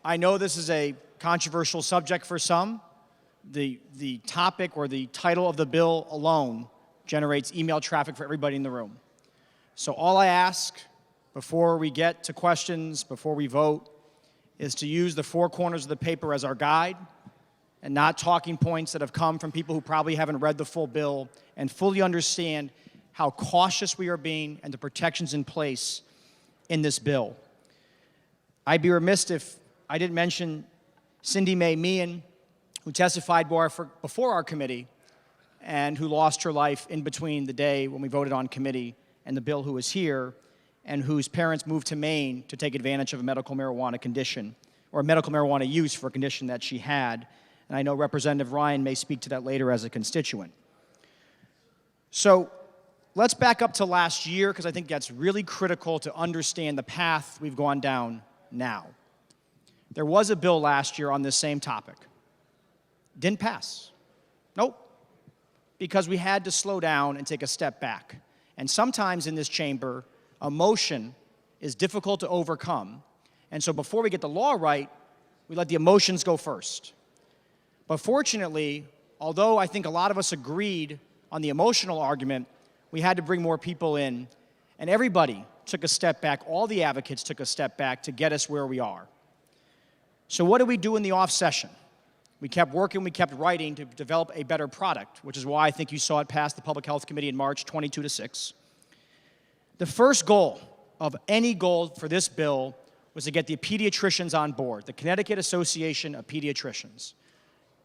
I know this is a controversial subject for some. The topic or the title of the bill alone generates email traffic for everybody in the room. So all I ask before we get to questions, before we vote, is to use the four corners of the paper as our guide and not talking points that have come from people who probably haven't read the full bill and fully understand how cautious we are being and the protections in place in this bill. I'd be remiss if I didn't mention Cindy Mae Meehan, who testified before our committee and who lost her life in between the day when we voted on committee and the bill, who was here, and whose parents moved to Maine to take advantage of a medical marijuana condition, or medical marijuana use for a condition that she had. And I know Representative Ryan may speak to that later as a constituent. So let's back up to last year, because I think that's really critical to understand the path we've gone down now. There was a bill last year on this same topic. Didn't pass. Nope. Because we had to slow down and take a step back. And sometimes in this chamber, emotion is difficult to overcome. And so before we get the law right, we let the emotions go first. But fortunately, although I think a lot of us agreed on the emotional argument, we had to bring more people in, and everybody took a step back. All the advocates took a step back to get us where we are. So what did we do in the off session? We kept working, we kept writing to develop a better product, which is why I think you saw it pass the Public Health Committee in March 22-6. The first goal of any goal for this bill was to get the pediatricians on board, the Connecticut Association of Pediatricians.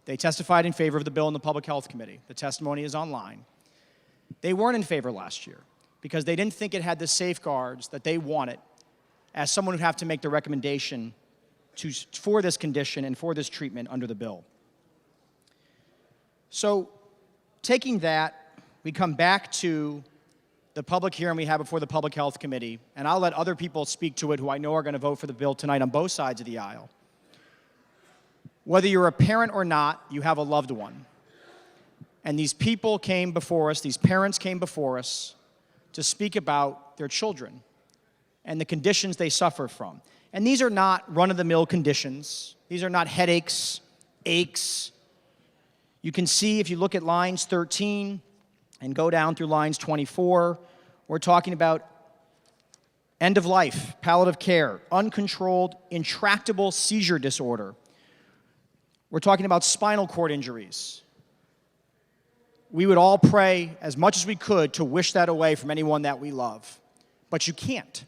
They testified in favor of the bill in the Public Health Committee. The testimony is online. They weren't in favor last year because they didn't think it had the safeguards that they wanted as someone who'd have to make the recommendation for this condition and for this treatment under the bill. So taking that, we come back to the public hearing we have before the Public Health Committee, and I'll let other people speak to it who I know are going to vote for the bill tonight on both sides of the aisle. Whether you're a parent or not, you have a loved one. And these people came before us, these parents came before us to speak about their children and the conditions they suffer from. And these are not run-of-the-mill conditions. These are not headaches, aches. You can see if you look at lines 13 and go down through lines 24, we're talking about end of life, palliative care, uncontrolled, intractable seizure disorder. We're talking about spinal cord injuries. We would all pray as much as we could to wish that away from anyone that we love, but you can't.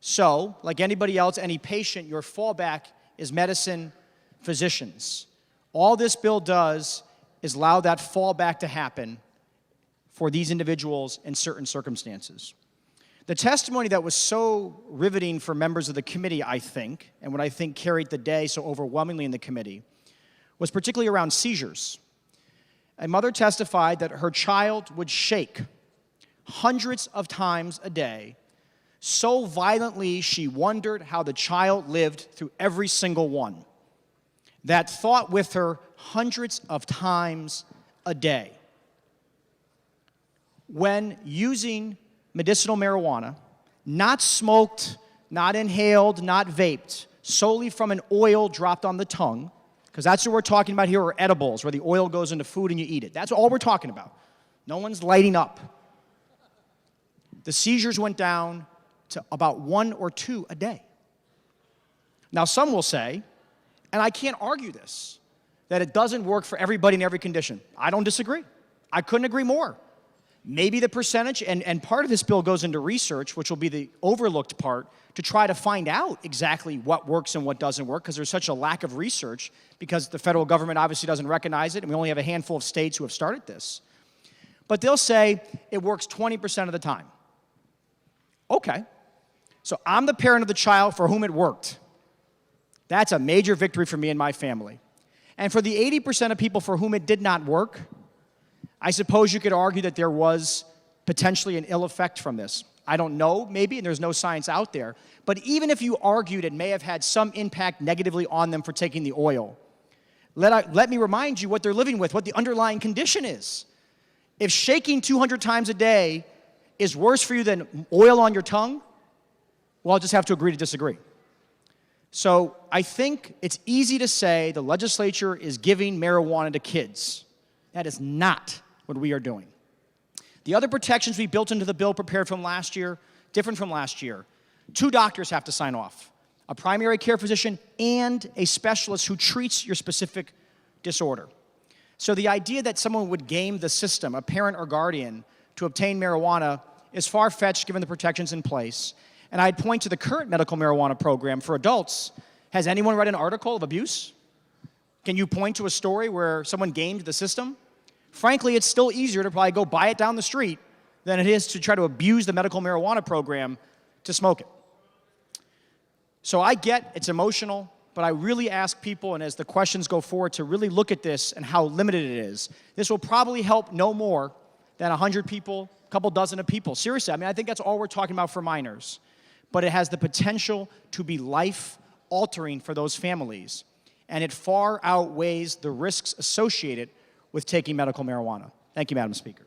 So, like anybody else, any patient, your fallback is medicine, physicians. All this bill does is allow that fallback to happen for these individuals in certain circumstances. The testimony that was so riveting for members of the committee, I think, and what I think carried the day so overwhelmingly in the committee, was particularly around seizures. A mother testified that her child would shake hundreds of times a day, so violently she wondered how the child lived through every single one. That thought with her hundreds of times a day. When using medicinal marijuana, not smoked, not inhaled, not vaped, solely from an oil dropped on the tongue, because that's what we're talking about here, are edibles, where the oil goes into food and you eat it. That's all we're talking about. No one's lighting up. The seizures went down to about 1 or 2 a day. Now, some will say, and I can't argue this, that it doesn't work for everybody in every condition. I don't disagree. I couldn't agree more. Maybe the percentage, and part of this bill goes into research, which will be the overlooked part, to try to find out exactly what works and what doesn't work, because there's such a lack of research, because the federal government obviously doesn't recognize it, and we only have a handful of states who have started this. But they'll say it works 20% of the time. Okay. So I'm the parent of the child for whom it worked. That's a major victory for me and my family. And for the 80% of people for whom it did not work, I suppose you could argue that there was potentially an ill effect from this. I don't know, maybe, and there's no science out there. But even if you argued it may have had some impact negatively on them for taking the oil, let me remind you what they're living with, what the underlying condition is. If shaking 200 times a day is worse for you than oil on your tongue, well, I'll just have to agree to disagree. So I think it's easy to say the legislature is giving marijuana to kids. That is not what we are doing. The other protections we built into the bill prepared from last year, different from last year. 2 doctors have to sign off, a primary care physician and a specialist who treats your specific disorder. So the idea that someone would game the system, a parent or guardian, to obtain marijuana is far-fetched given the protections in place. And I'd point to the current medical marijuana program for adults. Has anyone read an article of abuse? Can you point to a story where someone gamed the system? Frankly, it's still easier to probably go buy it down the street than it is to try to abuse the medical marijuana program to smoke it. So I get it's emotional, but I really ask people, and as the questions go forward, to really look at this and how limited it is. This will probably help no more than 100 people, a couple dozen of people. Seriously, I mean, I think that's all we're talking about for minors. But it has the potential to be life-altering for those families, and it far outweighs the risks associated with taking medical marijuana. Thank you, Madam Speaker.